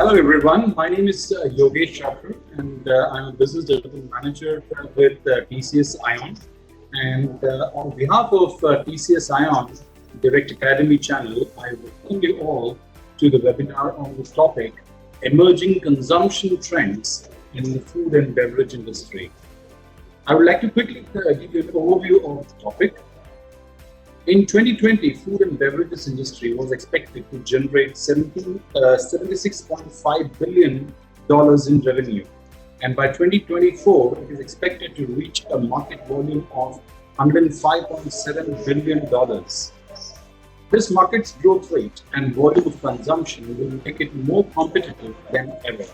Hello everyone, my name is Yogesh Chakra and I'm a business development manager with TCS Ion. And on behalf of TCS Ion Direct Academy channel, I welcome you all to the webinar on the topic Emerging Consumption Trends in the Food and Beverage Industry. I would like to quickly give you an overview of the topic. In 2020, food and beverages industry was expected to generate $76.5 billion in revenue. And by 2024, it is expected to reach a market volume of $105.7 billion. This market's growth rate and volume of consumption will make it more competitive than ever.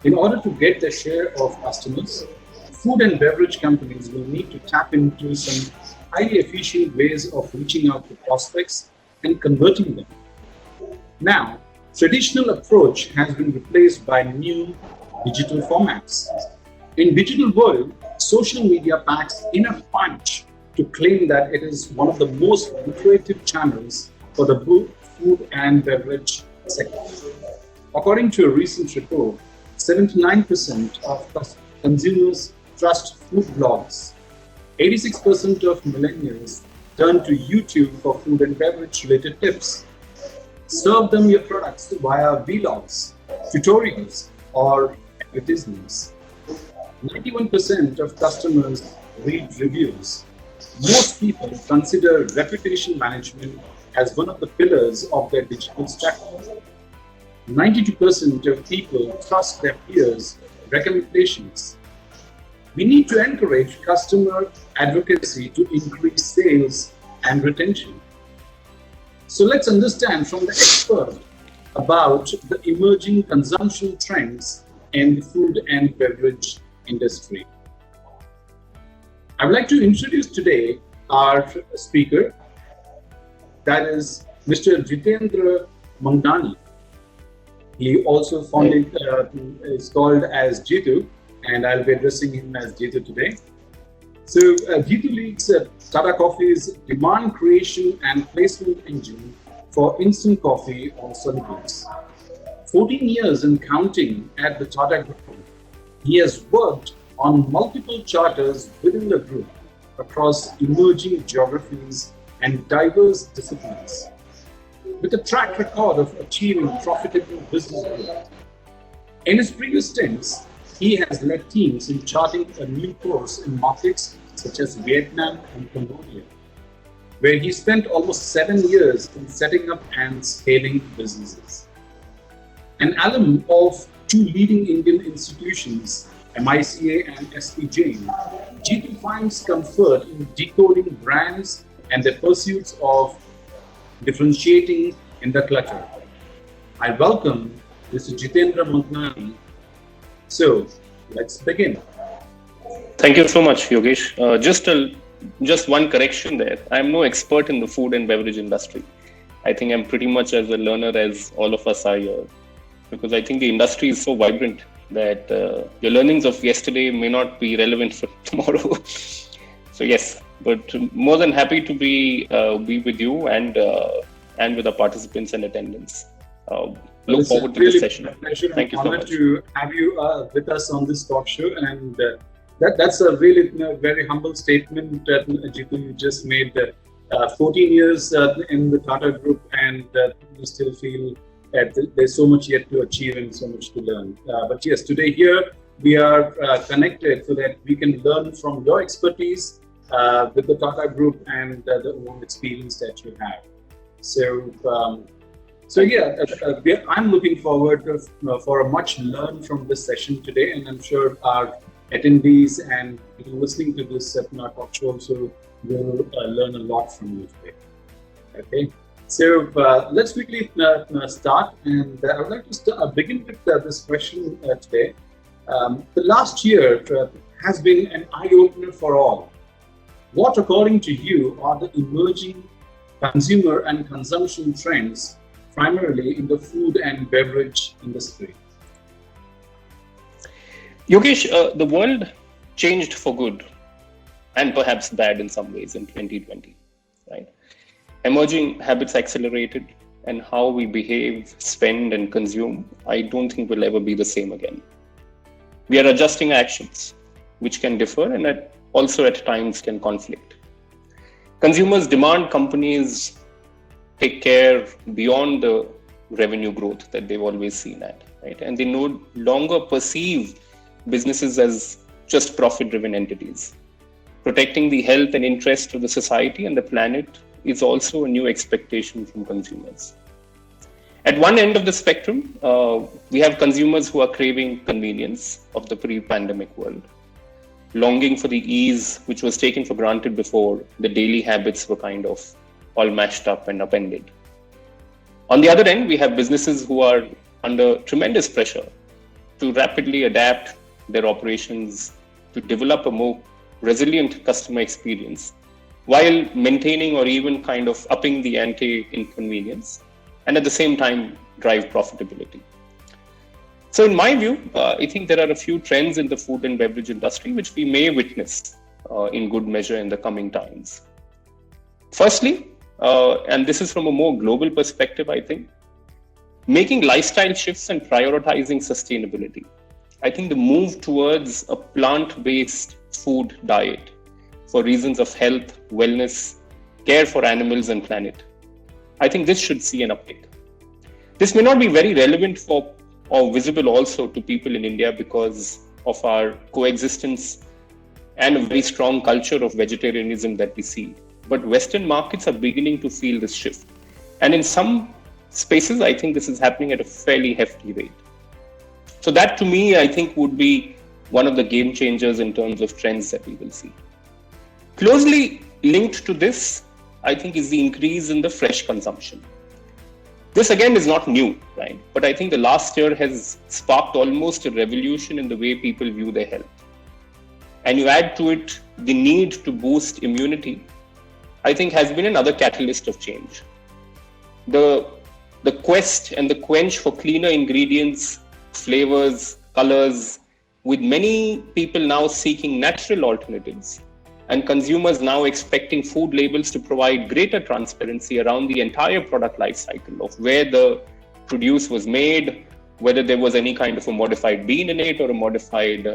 In order to get the share of customers, food and beverage companies will need to tap into some highly efficient ways of reaching out to prospects and converting them. Now, traditional approach has been replaced by new digital formats. In digital world, social media packs enough punch to claim that it is one of the most lucrative channels for the food and beverage sector. According to a recent report, 79% of consumers trust food blogs. 86% of millennials turn to YouTube for food and beverage related tips. Serve them your products via vlogs, tutorials, or advertisements. 91% of customers read reviews. Most people consider reputation management as one of the pillars of their digital strategy. 92% of people trust their peers' recommendations. We need to encourage customer advocacy to increase sales and retention. So let's understand from the expert about the emerging consumption trends in the food and beverage industry. I would like to introduce today our speaker, that is Mr. Jitendra Manghnani. He also is called as Jitu, and I'll be addressing him as Jitu today. So Jitu leads Tata Coffee's demand creation and placement engine for instant coffee or solubles. 14 years and counting at the Tata Group, he has worked on multiple charters within the group across emerging geographies and diverse disciplines. With a track record of achieving profitable business growth. In his previous stints, he has led teams in charting a new course in markets such as Vietnam and Cambodia, where he spent almost 7 years in setting up and scaling businesses. An alum of two leading Indian institutions, MICA and SP Jain, Jitu finds comfort in decoding brands and their pursuits of differentiating in the clutter. I welcome Mr. Jitendra Manghnani. So, let's begin. Thank you so much, Yogesh. Just one correction there. I'm no expert in the food and beverage industry. I think I'm pretty much as a learner as all of us are here, because I think the industry is so vibrant that your learnings of yesterday may not be relevant for tomorrow. So yes, but more than happy to be with you and with the participants and attendance. Look forward to this session. Thank you so much. To have you with us on this talk show, and that's a really very humble statement that Jitu you just made. 14 years in the Tata Group, and you still feel that there's so much yet to achieve and so much to learn. But yes, today here we are connected so that we can learn from your expertise with the Tata Group and the own experience that you have. So yeah, I'm looking forward for a much learn from this session today, and I'm sure our attendees and people listening to this talk show also will learn a lot from you today. Okay, so let's quickly start, and I would like to begin with this question today. The last year has been an eye-opener for all. What, according to you, are the emerging consumer and consumption trends primarily in the food and beverage industry? Yogesh, the world changed for good and perhaps bad in some ways in 2020, right? Emerging habits accelerated, and how we behave, spend, and consume, I don't think will ever be the same again. We are adjusting actions, which can differ and also at times can conflict. Consumers demand companies take care beyond the revenue growth that they've always seen at, right? And they no longer perceive businesses as just profit-driven entities. Protecting the health and interest of the society and the planet is also a new expectation from consumers. At one end of the spectrum, we have consumers who are craving convenience of the pre-pandemic world, longing for the ease which was taken for granted before the daily habits were kind of all mashed up and upended. On the other end, we have businesses who are under tremendous pressure to rapidly adapt their operations to develop a more resilient customer experience while maintaining or even kind of upping the ante in convenience and at the same time drive profitability. So in my view, I think there are a few trends in the food and beverage industry which we may witness in good measure in the coming times. Firstly, and this is from a more global perspective, I think, making lifestyle shifts and prioritizing sustainability. I think the move towards a plant-based food diet for reasons of health, wellness, care for animals and planet, I think this should see an uptick. This may not be very relevant for or visible also to people in India because of our coexistence and a very strong culture of vegetarianism that we see. But Western markets are beginning to feel this shift. And in some spaces, I think this is happening at a fairly hefty rate. So that to me, I think would be one of the game changers in terms of trends that we will see. Closely linked to this, I think, is the increase in the fresh consumption. This again is not new, right? But I think the last year has sparked almost a revolution in the way people view their health. And you add to it the need to boost immunity, I think has been another catalyst of change. The quest and the quench for cleaner ingredients, flavors, colors, with many people now seeking natural alternatives and consumers now expecting food labels to provide greater transparency around the entire product life cycle of where the produce was made, whether there was any kind of a modified bean in it or a modified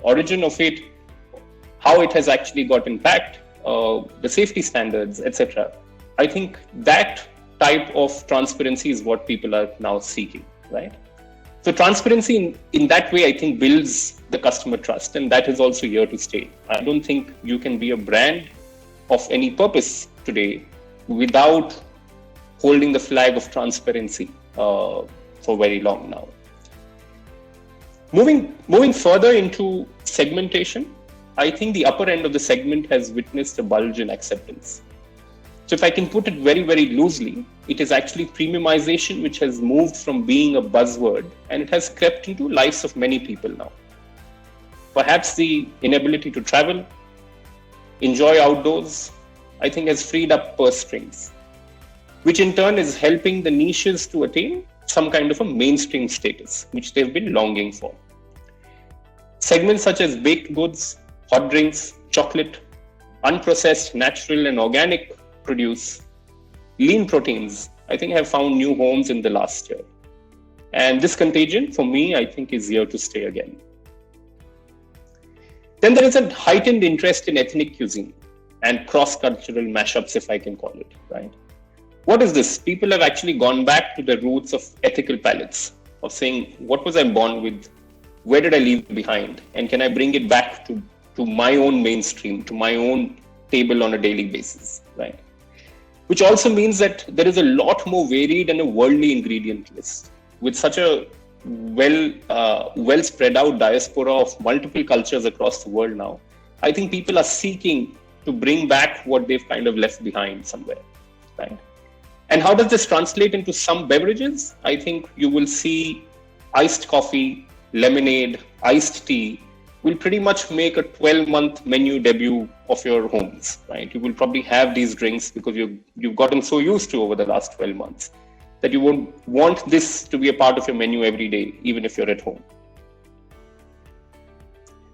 origin of it, how it has actually got impact, the safety standards, etc. I think that type of transparency is what people are now seeking, right? So transparency in that way, I think, builds the customer trust, and that is also here to stay. I don't think you can be a brand of any purpose today without holding the flag of transparency for very long now. Moving further into segmentation, I think the upper end of the segment has witnessed a bulge in acceptance. So if I can put it very, very loosely, it is actually premiumization which has moved from being a buzzword and it has crept into lives of many people now. Perhaps the inability to travel, enjoy outdoors, I think has freed up purse strings, which in turn is helping the niches to attain some kind of a mainstream status, which they've been longing for. Segments such as baked goods, hot drinks, chocolate, unprocessed, natural and organic produce, lean proteins, I think have found new homes in the last year. And this contagion, for me, I think is here to stay again. Then there is a heightened interest in ethnic cuisine and cross-cultural mashups, if I can call it, right? What is this? People have actually gone back to the roots of ethical palates, of saying, what was I born with? Where did I leave behind? And can I bring it back to my own mainstream, to my own table on a daily basis, right? Which also means that there is a lot more varied and a worldly ingredient list. With such a well spread out diaspora of multiple cultures across the world now, I think people are seeking to bring back what they've kind of left behind somewhere, right? And how does this translate into some beverages? I think you will see iced coffee, lemonade, iced tea will pretty much make a 12-month menu debut of your homes, right? You will probably have these drinks because you've gotten so used to over the last 12 months that you won't want this to be a part of your menu every day, even if you're at home.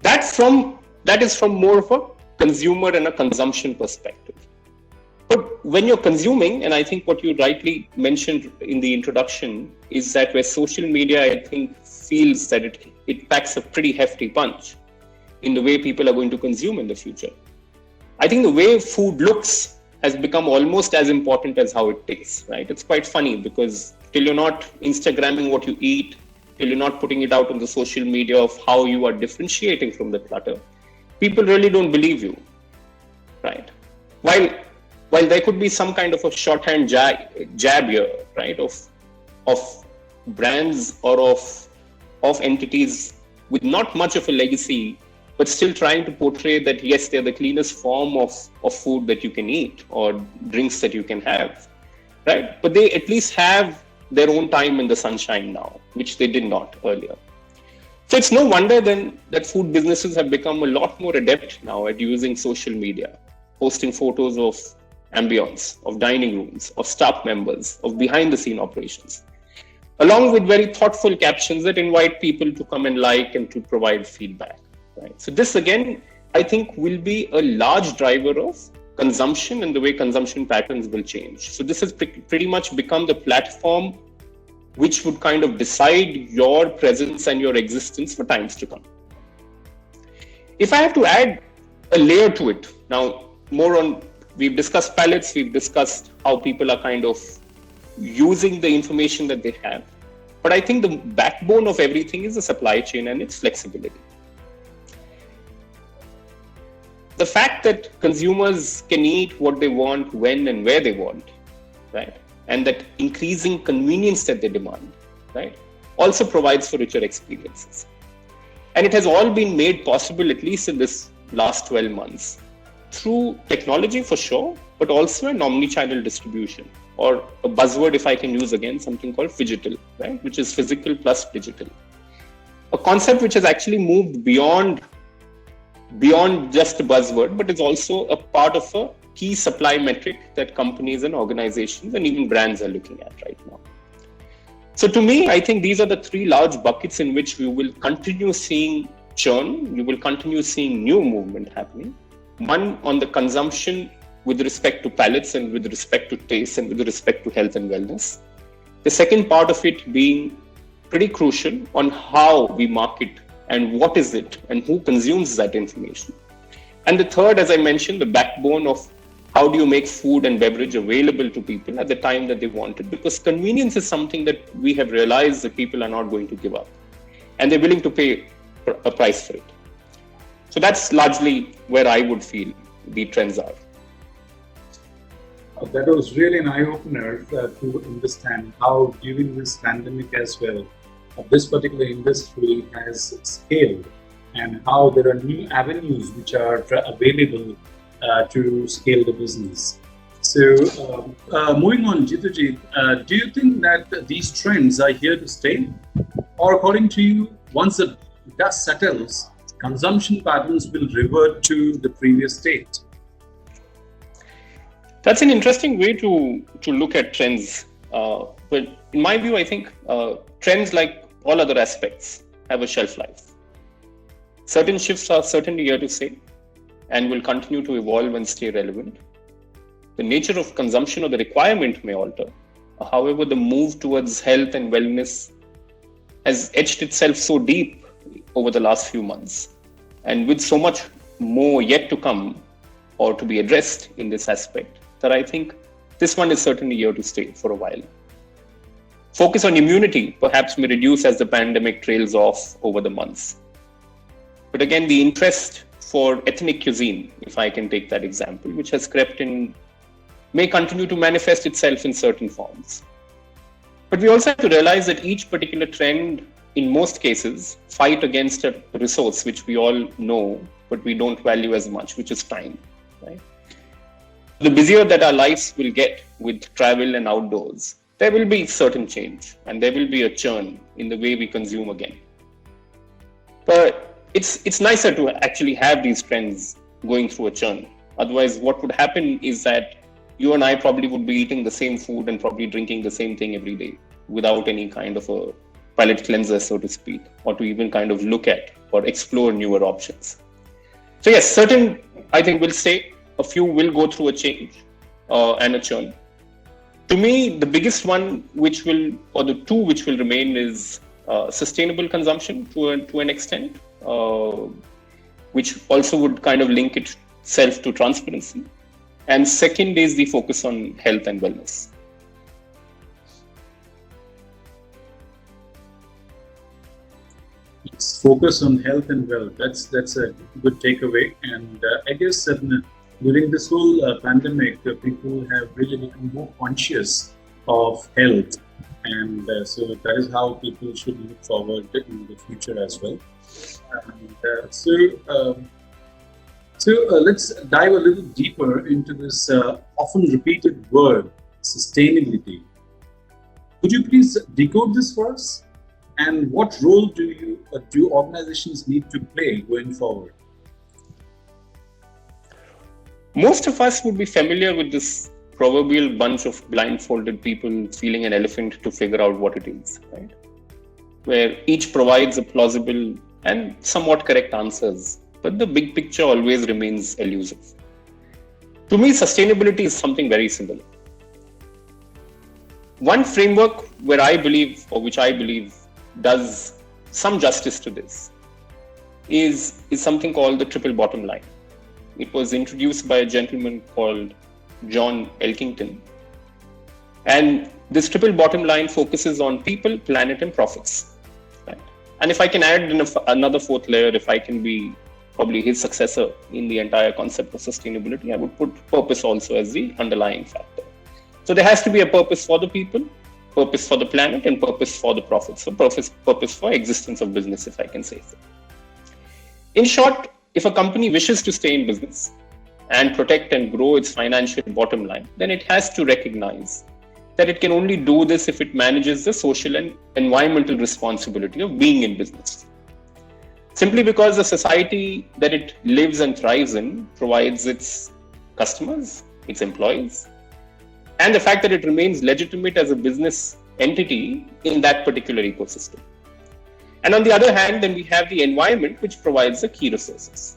That is from more of a consumer and a consumption perspective. But when you're consuming, and I think what you rightly mentioned in the introduction is that where social media, I think, feels that it packs a pretty hefty punch in the way people are going to consume in the future. I think the way food looks has become almost as important as how it tastes, right? It's quite funny because till you're not Instagramming what you eat, till you're not putting it out on the social media of how you are differentiating from the clutter, people really don't believe you, right? While there could be some kind of a shorthand jab here, right, of brands or of entities with not much of a legacy, but still trying to portray that yes, they're the cleanest form of food that you can eat or drinks that you can have, right? But they at least have their own time in the sunshine now, which they did not earlier. So it's no wonder then that food businesses have become a lot more adept now at using social media, posting photos of ambience, of dining rooms, of staff members, of behind the scene operations, along with very thoughtful captions that invite people to come and like and to provide feedback. Right. So this again, I think, will be a large driver of consumption and the way consumption patterns will change. So this has pretty much become the platform which would kind of decide your presence and your existence for times to come. If I have to add a layer to it, now more on, we've discussed palettes, we've discussed how people are kind of using the information that they have. But I think the backbone of everything is the supply chain and its flexibility. The fact that consumers can eat what they want, when and where they want, right? And that increasing convenience that they demand, right? Also provides for richer experiences. And it has all been made possible, at least in this last 12 months, through technology for sure, but also an omni-channel distribution, or a buzzword, if I can use again, something called phygital, right? Which is physical plus digital. A concept which has actually moved beyond just a buzzword, but it's also a part of a key supply metric that companies and organizations and even brands are looking at right now. So to me, I think these are the three large buckets in which we will continue seeing churn, you will continue seeing new movement happening. One on the consumption with respect to palates and with respect to taste and with respect to health and wellness. The second part of it being pretty crucial on how we market and what is it and who consumes that information. And the third, as I mentioned, the backbone of how do you make food and beverage available to people at the time that they want it? Because convenience is something that we have realized that people are not going to give up. And they're willing to pay a price for it. So that's largely where I would feel the trends are. That was really an eye-opener to understand how during this pandemic as well, this particular industry has scaled and how there are new avenues which are available to scale the business. So moving on, Jitendra, do you think that these trends are here to stay? Or according to you, once the dust settles, consumption patterns will revert to the previous state? That's an interesting way to look at trends. But in my view, I think trends, like all other aspects, have a shelf life. Certain shifts are certainly here to stay and will continue to evolve and stay relevant. The nature of consumption or the requirement may alter. However, the move towards health and wellness has etched itself so deep over the last few months. And with so much more yet to come or to be addressed in this aspect, that I think this one is certainly here to stay for a while. Focus on immunity perhaps may reduce as the pandemic trails off over the months. But again, the interest for ethnic cuisine, if I can take that example, which has crept in, may continue to manifest itself in certain forms. But we also have to realize that each particular trend, in most cases, fight against a resource which we all know, but we don't value as much, which is time, right? The busier that our lives will get with travel and outdoors, there will be certain change and there will be a churn in the way we consume again. But it's nicer to actually have these trends going through a churn. Otherwise, what would happen is that you and I probably would be eating the same food and probably drinking the same thing every day without any kind of a palate cleanser, so to speak, or to even kind of look at or explore newer options. So yes, certain, I think, will stay. A few will go through a change. and a churn. To me, the biggest one or the two which will remain is sustainable consumption to an extent, which also would kind of link itself to transparency. And second is the focus on health and wellness. Focus on health and wealth. That's a good takeaway. And I guess during this whole pandemic, people have really become more conscious of health, and so that is how people should look forward in the future as well. And let's dive a little deeper into this often repeated word, sustainability. Could you please decode this for us? And what role do organizations need to play going forward? Most of us would be familiar with this proverbial bunch of blindfolded people feeling an elephant to figure out what it is, right? Where each provides a plausible and somewhat correct answers, but the big picture always remains elusive. To me, sustainability is something very similar. One framework which I believe does some justice to this is something called the triple bottom line. It was introduced by a gentleman called John Elkington. And this triple bottom line focuses on people, planet, and profits. Right? And if I can add in another fourth layer, if I can be probably his successor in the entire concept of sustainability, I would put purpose also as the underlying factor. So there has to be a purpose for the people, purpose for the planet, and purpose for the profits. So purpose for existence of business, if I can say so. In short, if a company wishes to stay in business and protect and grow its financial bottom line, then it has to recognize that it can only do this if it manages the social and environmental responsibility of being in business. Simply because the society that it lives and thrives in provides its customers, its employees, and the fact that it remains legitimate as a business entity in that particular ecosystem. And on the other hand, then we have the environment, which provides the key resources.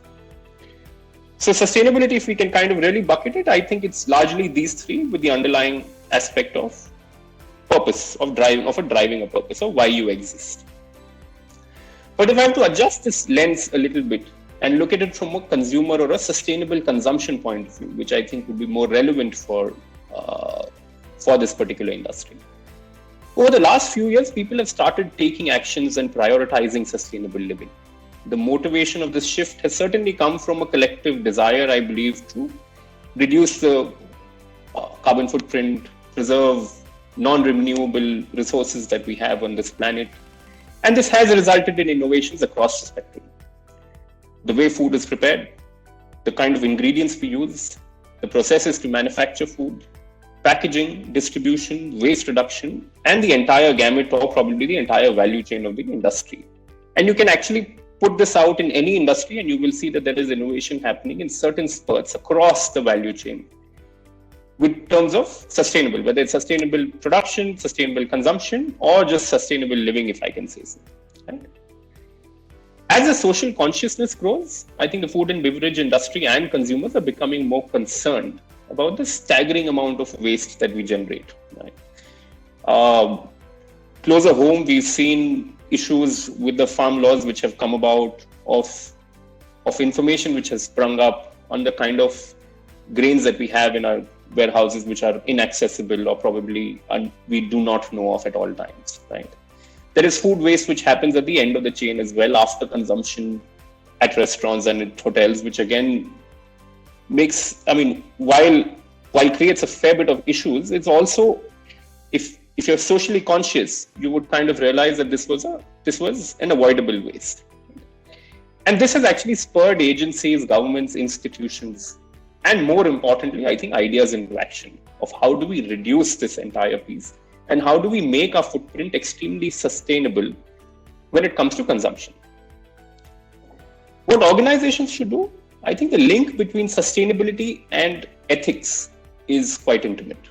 So sustainability, if we can kind of really bucket it, I think it's largely these three with the underlying aspect of purpose, of driving a purpose, of why you exist. But if I have to adjust this lens a little bit and look at it from a consumer or a sustainable consumption point of view, which I think would be more relevant for this particular industry. Over the last few years, people have started taking actions and prioritizing sustainable living. The motivation of this shift has certainly come from a collective desire, I believe, to reduce the carbon footprint, preserve non-renewable resources that we have on this planet. And this has resulted in innovations across the spectrum. The way food is prepared, the kind of ingredients we use, the processes to manufacture food, packaging, distribution, waste reduction, and the entire gamut, or probably the entire value chain of the industry. And you can actually put this out in any industry and you will see that there is innovation happening in certain spurts across the value chain with terms of sustainable, whether it's sustainable production, sustainable consumption, or just sustainable living, if I can say so. Right? As the social consciousness grows, I think the food and beverage industry and consumers are becoming more concerned about the staggering amount of waste that we generate. Right? Closer home, we've seen issues with the farm laws which have come about of information which has sprung up on the kind of grains that we have in our warehouses which are inaccessible or probably we do not know of at all times. Right? There is food waste which happens at the end of the chain as well after consumption at restaurants and at hotels, which again makes, while creates a fair bit of issues, it's also, if you're socially conscious, you would kind of realize that this was an avoidable waste. And this has actually spurred agencies, governments, institutions, and more importantly, I think ideas into action of how do we reduce this entire piece and how do we make our footprint extremely sustainable when it comes to consumption. What organizations should do, I think the link between sustainability and ethics is quite intimate.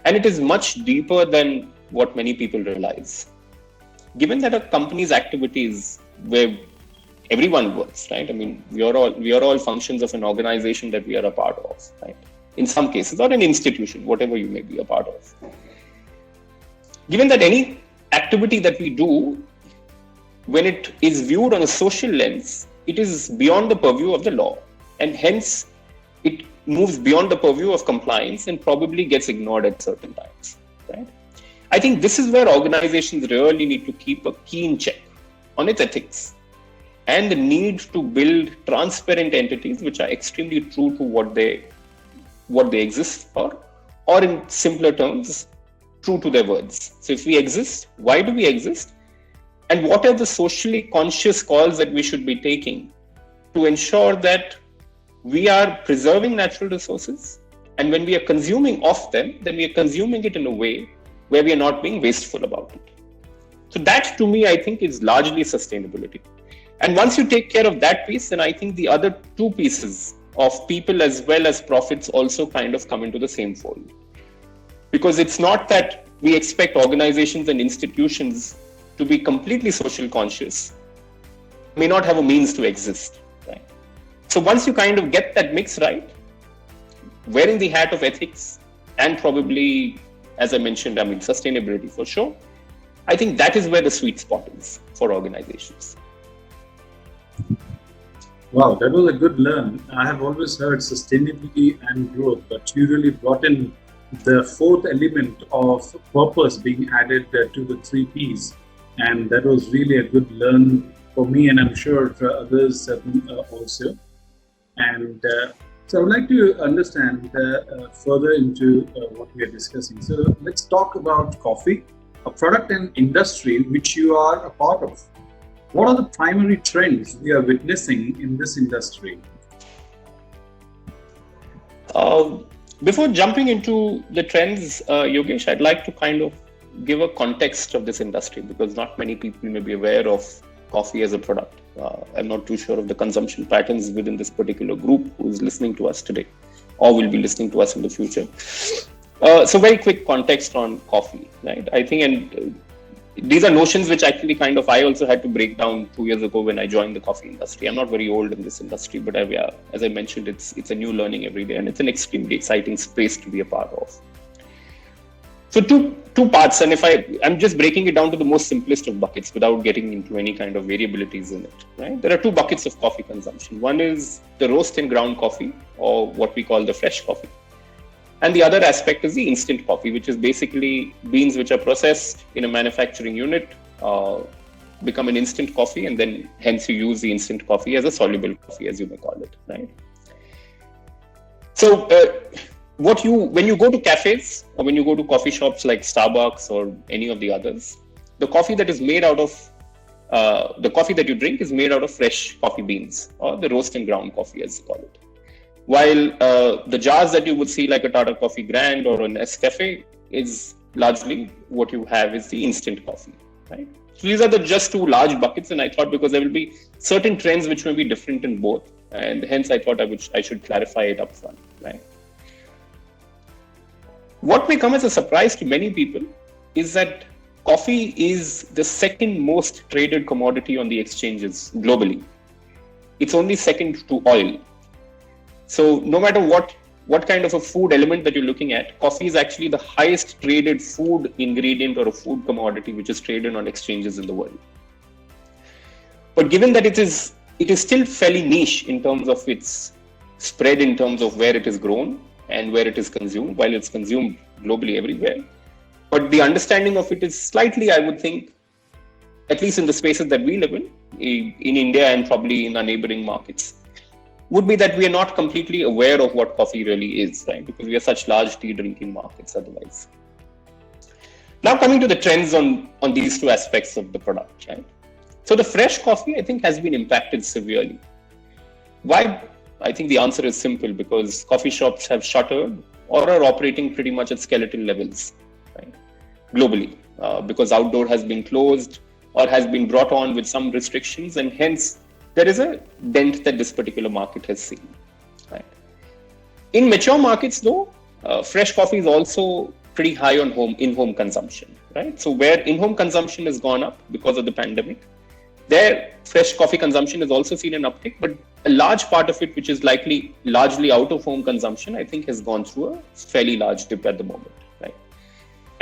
And it is much deeper than what many people realize. Given that a company's activities where everyone works, right? We are all functions of an organization that we are a part of, right? in some cases, or an institution, whatever you may be a part of. Given that any activity that we do, when it is viewed on a social lens, it is beyond the purview of the law, and hence it moves beyond the purview of compliance and probably gets ignored at certain times, right? I think this is where organizations really need to keep a keen check on its ethics and the need to build transparent entities which are extremely true to what they exist for, or in simpler terms, true to their words. So if we exist, why do we exist? And what are the socially conscious calls that we should be taking to ensure that we are preserving natural resources, and when we are consuming of them, then we are consuming it in a way where we are not being wasteful about it. So that, to me, I think is largely sustainability. And once you take care of that piece, then I think the other two pieces of people as well as profits also kind of come into the same fold. Because it's not that we expect organizations and institutions to be completely social conscious, may not have a means to exist, right? So once you kind of get that mix right, wearing the hat of ethics and probably, as I mentioned, sustainability for sure, I think that is where the sweet spot is for organizations. Wow, that was a good learn. I have always heard sustainability and growth, but you really brought in the fourth element of purpose being added to the three Ps. And that was really a good learn for me, and I'm sure for others also. And so I would like to understand further into what we are discussing. So let's talk about coffee, a product and industry which you are a part of. What are the primary trends we are witnessing in this industry? Before jumping into the trends, Yogesh, I'd like to kind of give a context of this industry, because not many people may be aware of coffee as a product. I'm not too sure of the consumption patterns within this particular group who is listening to us today or will be listening to us in the future. So very quick context on coffee, right? I think, and these are notions which actually kind of I also had to break down 2 years ago when I joined the coffee industry. I'm not very old in this industry, but as I mentioned, it's a new learning every day, and it's an extremely exciting space to be a part of. So two parts, and if I'm just breaking it down to the most simplest of buckets without getting into any kind of variabilities in it, right? There are two buckets of coffee consumption. One is the roast and ground coffee, or what we call the fresh coffee. And the other aspect is the instant coffee, which is basically beans which are processed in a manufacturing unit, become an instant coffee, and then hence you use the instant coffee as a soluble coffee, as you may call it, right? So when you go to cafes or when you go to coffee shops like Starbucks or any of the others, the coffee that is made out of the coffee that you drink is made out of fresh coffee beans, or the roast and ground coffee, as you call it. While the jars that you would see like a Tata Coffee Grand or an Nescafe is largely what you have is the instant coffee, right? So these are the just two large buckets, and I thought because there will be certain trends which may be different in both, and hence I thought I should clarify it up front, right? What may come as a surprise to many people is that coffee is the second most traded commodity on the exchanges globally. It's only second to oil. So no matter what kind of a food element that you're looking at, coffee is actually the highest traded food ingredient or a food commodity which is traded on exchanges in the world. But given that it is still fairly niche in terms of its spread, in terms of where it is grown and where it is consumed, while it's consumed globally everywhere. But the understanding of it is slightly, I would think, at least in the spaces that we live in India and probably in our neighboring markets, would be that we are not completely aware of what coffee really is, right? Because we are such large tea drinking markets otherwise. Now coming to the trends on these two aspects of the product, right? So the fresh coffee, I think, has been impacted severely. Why? I think the answer is simple, because coffee shops have shuttered or are operating pretty much at skeleton levels, right? Globally, because outdoor has been closed or has been brought on with some restrictions, and hence there is a dent that this particular market has seen, right? In mature markets though, fresh coffee is also pretty high on in-home consumption, right? So where in-home consumption has gone up because of the pandemic, Their fresh coffee consumption has also seen an uptick, but a large part of it, which is largely out of home consumption, I think has gone through a fairly large dip at the moment, right?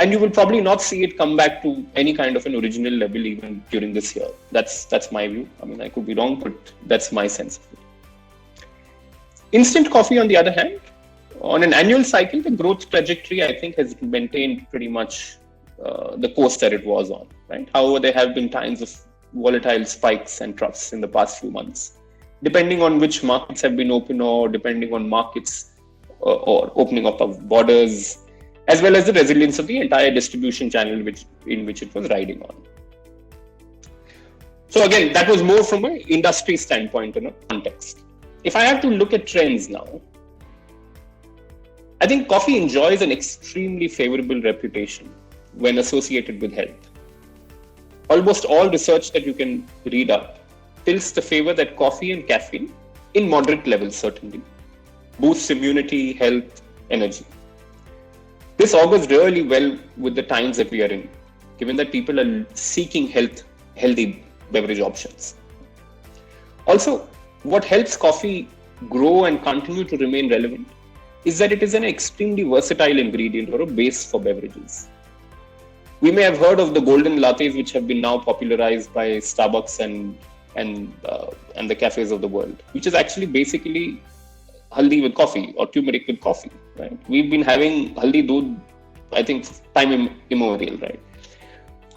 And you will probably not see it come back to any kind of an original level even during this year. That's my view. I mean, I could be wrong, but that's my sense of it. Instant coffee, on the other hand, on an annual cycle, the growth trajectory, I think, has maintained pretty much the course that it was on, right? However, there have been times of volatile spikes and troughs in the past few months, depending on which markets have been open or depending on markets or opening up of borders, as well as the resilience of the entire distribution channel in which it was riding on. So again, that was more from an industry standpoint in a context. If I have to look at trends now, I think coffee enjoys an extremely favorable reputation when associated with health. Almost all research that you can read up tilts the favor that coffee and caffeine, in moderate levels certainly, boosts immunity, health, energy. This augurs really well with the times that we are in, given that people are seeking healthy beverage options. Also, what helps coffee grow and continue to remain relevant is that it is an extremely versatile ingredient or a base for beverages. We may have heard of the golden lattes, which have been now popularized by Starbucks and the cafes of the world, which is actually basically haldi with coffee or turmeric with coffee, right? We've been having haldi doodh, I think, time immemorial, right?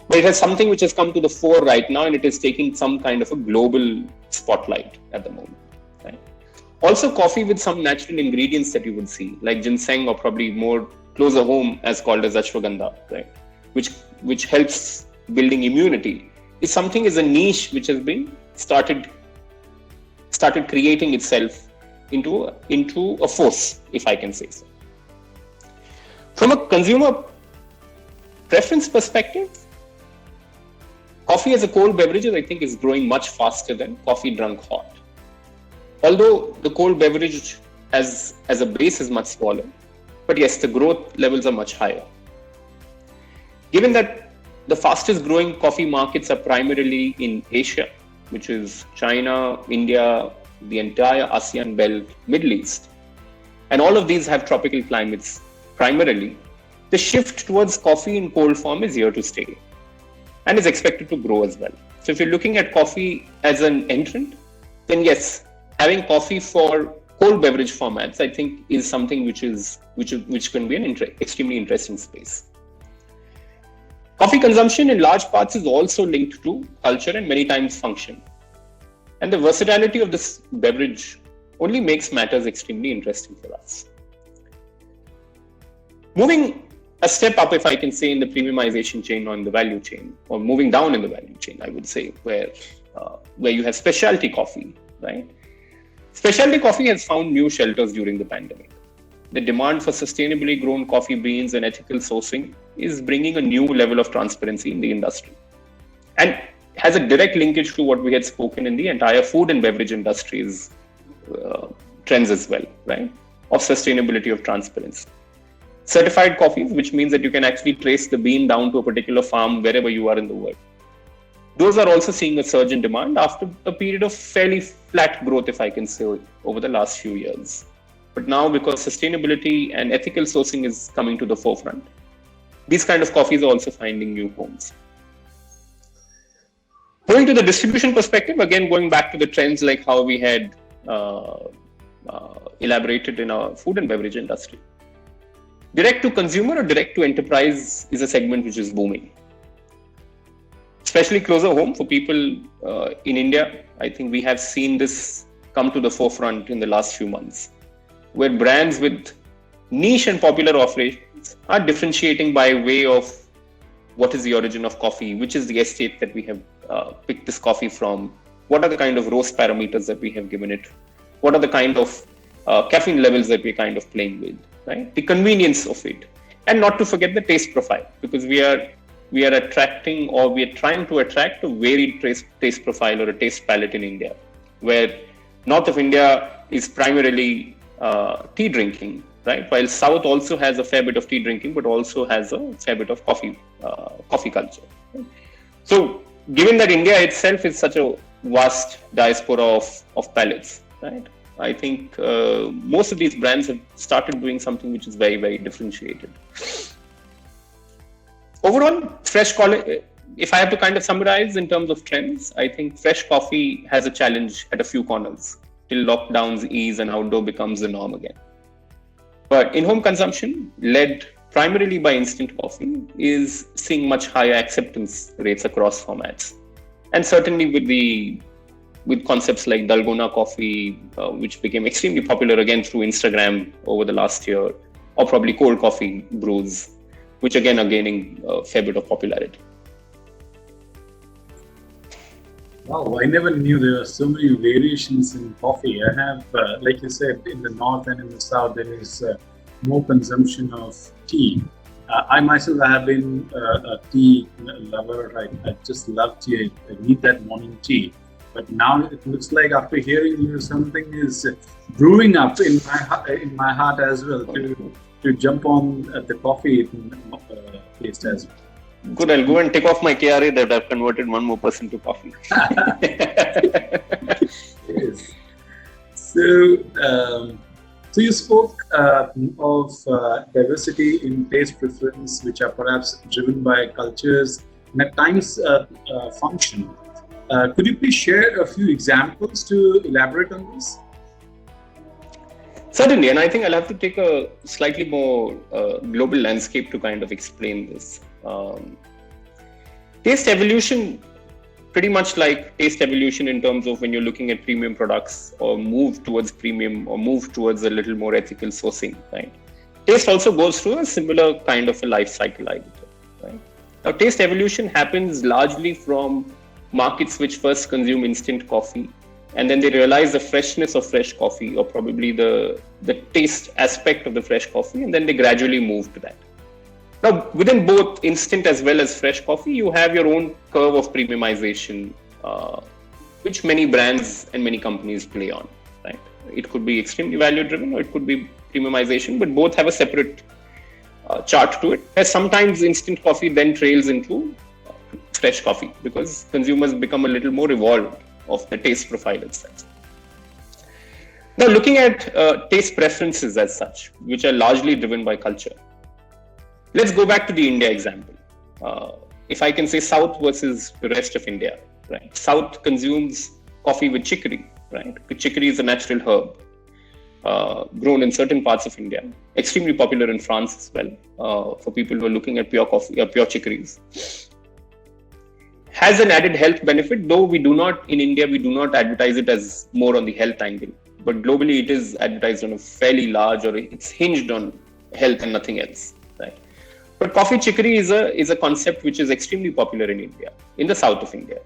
But it has something which has come to the fore right now, and it is taking some kind of a global spotlight at the moment, right? Also, coffee with some natural ingredients that you would see, like ginseng, or probably more closer home as called as ashwagandha, right? Which helps building immunity, is a niche which has been started creating itself into a force, if I can say so. From a consumer preference perspective, coffee as a cold beverage, I think, is growing much faster than coffee drunk hot. Although the cold beverage as a base is much smaller, but yes, the growth levels are much higher. Given that the fastest growing coffee markets are primarily in Asia, which is China, India, the entire ASEAN belt, Middle East, and all of these have tropical climates primarily, the shift towards coffee in cold form is here to stay and is expected to grow as well. So if you're looking at coffee as an entrant, then yes, having coffee for cold beverage formats, I think, is something which can be an extremely interesting space. Coffee consumption in large parts is also linked to culture and many times function. And the versatility of this beverage only makes matters extremely interesting for us. Moving a step up, if I can say, in the premiumization chain or in the value chain, or moving down in the value chain, I would say, where you have specialty coffee, right? Specialty coffee has found new shelters during the pandemic. The demand for sustainably grown coffee beans and ethical sourcing is bringing a new level of transparency in the industry, and has a direct linkage to what we had spoken in the entire food and beverage industry's trends as well, right? Of sustainability, of transparency. Certified coffees, which means that you can actually trace the bean down to a particular farm wherever you are in the world. Those are also seeing a surge in demand after a period of fairly flat growth, if I can say, over the last few years. But now, because sustainability and ethical sourcing is coming to the forefront, these kind of coffees are also finding new homes. Going to the distribution perspective, again, going back to the trends like how we had elaborated in our food and beverage industry. Direct to consumer or direct to enterprise is a segment which is booming. Especially closer home for people in India, I think we have seen this come to the forefront in the last few months, where brands with niche and popular offerings are differentiating by way of what is the origin of coffee, which is the estate that we have picked this coffee from, what are the kind of roast parameters that we have given it, what are the kind of caffeine levels that we're kind of playing with, right? The convenience of it, and not to forget the taste profile, because we are attracting, or we are trying to attract a varied taste profile or a taste palette in India, where north of India is primarily tea drinking, right? While south also has a fair bit of tea drinking, but also has a fair bit of coffee culture. Right? So given that India itself is such a vast diaspora of palates, right? I think most of these brands have started doing something which is very, very differentiated. Overall, if I have to kind of summarize in terms of trends, I think fresh coffee has a challenge at a few corners till lockdowns ease and outdoor becomes the norm again. But in-home consumption, led primarily by instant coffee, is seeing much higher acceptance rates across formats. And certainly with concepts like Dalgona coffee, which became extremely popular again through Instagram over the last year, or probably cold coffee brews, which again are gaining a fair bit of popularity. Wow, I never knew there were so many variations in coffee. I have, like you said, in the north and in the south, there is more consumption of tea. I myself have been a tea lover. I just love tea. I need that morning tea. But now it looks like after hearing you, something is brewing up in my heart as well to jump on the coffee taste as well. Good, I'll go and take off my KRA that I've converted 1% to coffee. Yes. So you spoke of diversity in taste preference, which are perhaps driven by cultures and at times function. Could you please share a few examples to elaborate on this? Certainly, and I think I'll have to take a slightly more global landscape to kind of explain this. Taste evolution, pretty much like taste evolution in terms of when you're looking at premium products or move towards premium or move towards a little more ethical sourcing, right? Taste also goes through a similar kind of a life cycle, I would say, right? Now, taste evolution happens largely from markets which first consume instant coffee, and then they realize the freshness of fresh coffee or probably the taste aspect of the fresh coffee, and then they gradually move to that. Now, within both instant as well as fresh coffee, you have your own curve of premiumization, which many brands and many companies play on, right? It could be extremely value-driven or it could be premiumization, but both have a separate chart to it. As sometimes instant coffee then trails into fresh coffee because consumers become a little more evolved of the taste profile itself. Now, looking at taste preferences as such, which are largely driven by culture. Let's go back to the India example. If I can say South versus the rest of India, right? South consumes coffee with chicory, right? Chicory is a natural herb grown in certain parts of India, extremely popular in France as well for people who are looking at pure coffee or pure chicories. Has an added health benefit, though we do not, in India, we do not advertise it as more on the health angle, but globally it is advertised on a fairly large, or it's hinged on health and nothing else, right? But coffee chicory is a concept which is extremely popular in India, in the south of India.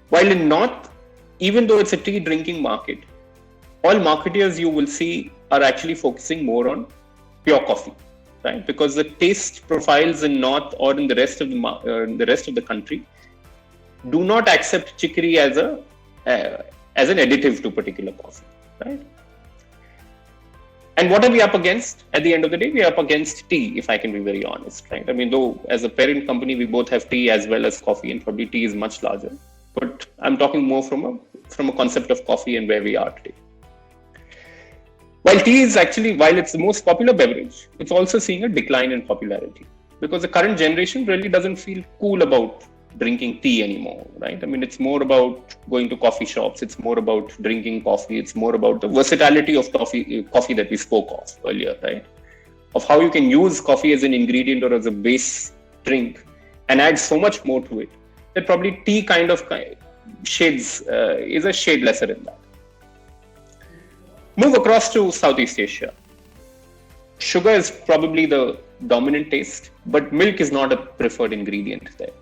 While in north, even though it's a tea drinking market, all marketeers you will see are actually focusing more on pure coffee, right? Because the taste profiles in north or in the rest of the country do not accept chicory as an additive to particular coffee, right? And what are we up against? At the end of the day, we are up against tea, if I can be very honest, right? I mean, though as a parent company, we both have tea as well as coffee, and probably tea is much larger. But I'm talking more from a concept of coffee and where we are today. While tea is actually, while it's the most popular beverage, it's also seeing a decline in popularity because the current generation really doesn't feel cool about drinking tea anymore, right? I mean, it's more about going to coffee shops. It's more about drinking coffee. It's more about the versatility of coffee that we spoke of earlier, right? Of how you can use coffee as an ingredient or as a base drink and add so much more to it that probably tea kind of shades is a shade lesser in that. Move across to Southeast Asia. Sugar is probably the dominant taste, but milk is not a preferred ingredient there.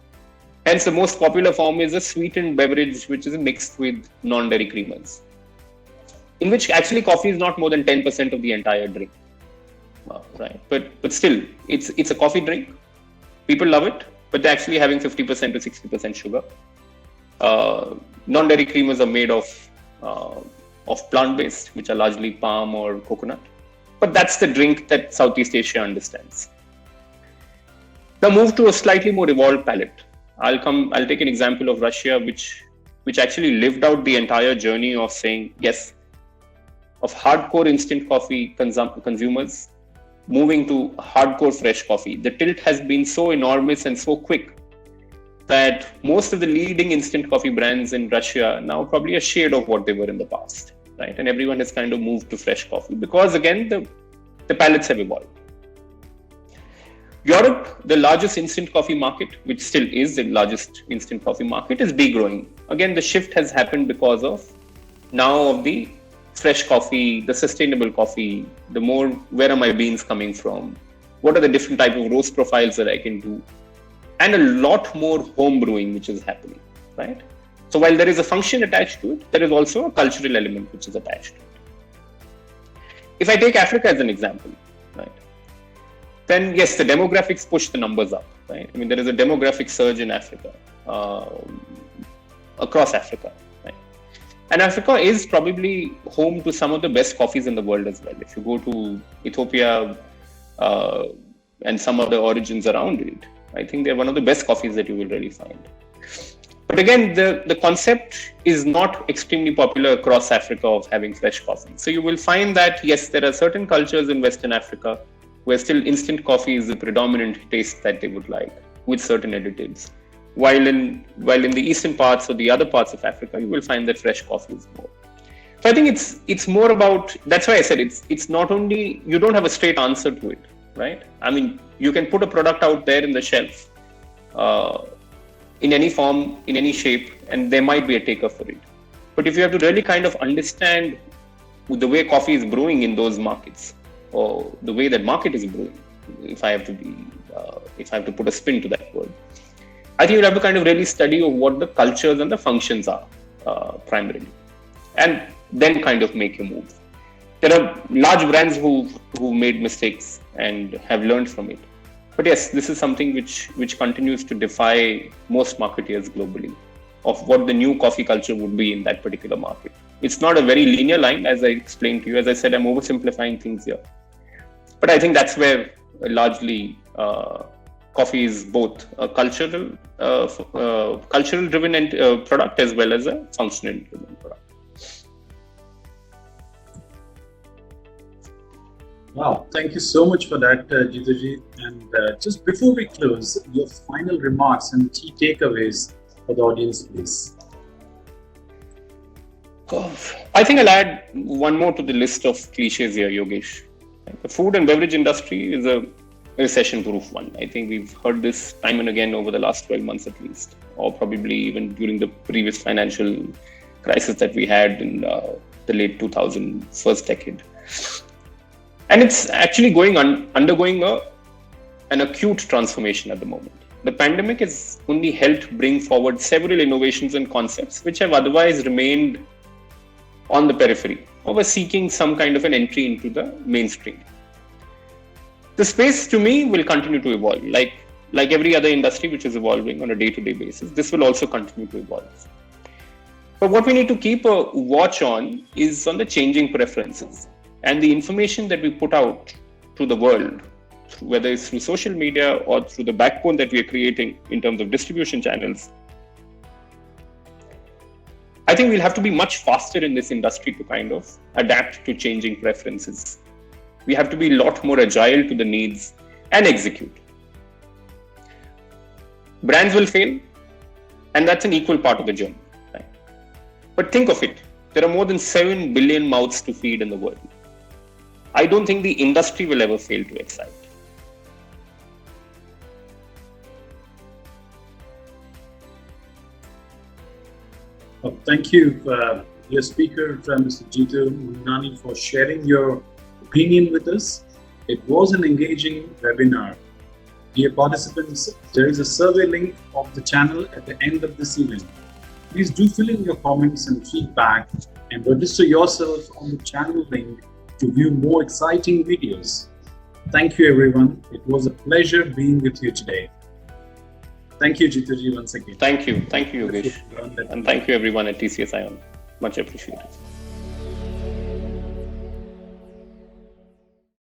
Hence, the most popular form is a sweetened beverage, which is mixed with non-dairy creamers, in which actually coffee is not more than 10% of the entire drink, right? But still, it's a coffee drink. People love it, but they're actually having 50% to 60% sugar. Non-dairy creamers are made of plant-based, which are largely palm or coconut. But that's the drink that Southeast Asia understands. Now move to a slightly more evolved palate. I'll take an example of Russia, which actually lived out the entire journey of saying yes, of hardcore instant coffee consumers moving to hardcore fresh coffee. The tilt has been so enormous and so quick that most of the leading instant coffee brands in Russia are now probably a shade of what they were in the past, right? And everyone has kind of moved to fresh coffee because, again, the palates have evolved. Europe, the largest instant coffee market, which still is the largest instant coffee market, is degrowing. Again, the shift has happened because of now of the fresh coffee, the sustainable coffee, the more, where are my beans coming from? What are the different type of roast profiles that I can do? And a lot more home brewing, which is happening, right? So while there is a function attached to it, there is also a cultural element which is attached to it. If I take Africa as an example, right, then yes, the demographics push the numbers up, right? I mean, there is a demographic surge in Africa, across Africa, right? And Africa is probably home to some of the best coffees in the world as well. If you go to Ethiopia and some other origins around it, I think they're one of the best coffees that you will really find. But again, the concept is not extremely popular across Africa of having fresh coffee. So you will find that, yes, there are certain cultures in Western Africa where still instant coffee is the predominant taste that they would like, with certain additives. While in the eastern parts or the other parts of Africa, you will find that fresh coffee is more. So I think it's more about, that's why I said it's not only, you don't have a straight answer to it, right? I mean, you can put a product out there in the shelf in any form, in any shape, and there might be a taker for it. But if you have to really kind of understand the way coffee is brewing in those markets, or the way that market is brewing, if I have to put a spin to that word, I think you'll have to kind of really study of what the cultures and the functions are primarily, and then kind of make your move. There are large brands who made mistakes and have learned from it. But yes, this is something which continues to defy most marketeers globally of what the new coffee culture would be in that particular market. It's not a very linear line, as I explained to you. As I said, I'm oversimplifying things here. But I think that's where largely coffee is both a cultural driven product as well as a functional driven product. Wow, thank you so much for that, Jitendra. And just before we close, your final remarks and key takeaways for the audience, please. I think I'll add one more to the list of cliches here, Yogesh. The food and beverage industry is a recession-proof one. I think we've heard this time and again over the last 12 months at least, or probably even during the previous financial crisis that we had in the late 2000 first decade. And it's actually undergoing an acute transformation at the moment. The pandemic has only helped bring forward several innovations and concepts which have otherwise remained on the periphery or were seeking some kind of an entry into the mainstream. The space to me will continue to evolve. Like every other industry which is evolving on a day-to-day basis, this will also continue to evolve. But what we need to keep a watch on is on the changing preferences. And the information that we put out to the world, whether it's through social media or through the backbone that we are creating in terms of distribution channels, I think we'll have to be much faster in this industry to kind of adapt to changing preferences. We have to be a lot more agile to the needs and execute. Brands will fail, and that's an equal part of the journey. Right? But think of it, there are more than 7 billion mouths to feed in the world. I don't think the industry will ever fail to excite. Well, thank you, dear speaker, Mr. Jitendra Manghnani, for sharing your opinion with us. It was an engaging webinar. Dear participants, there is a survey link of the channel at the end of this event. Please do fill in your comments and feedback and register yourself on the channel link to view more exciting videos. Thank you, everyone. It was a pleasure being with you today. Thank you, Jitendra, once again. Thank you, Yogesh. And thank you, everyone at TCS Ion. Much appreciated.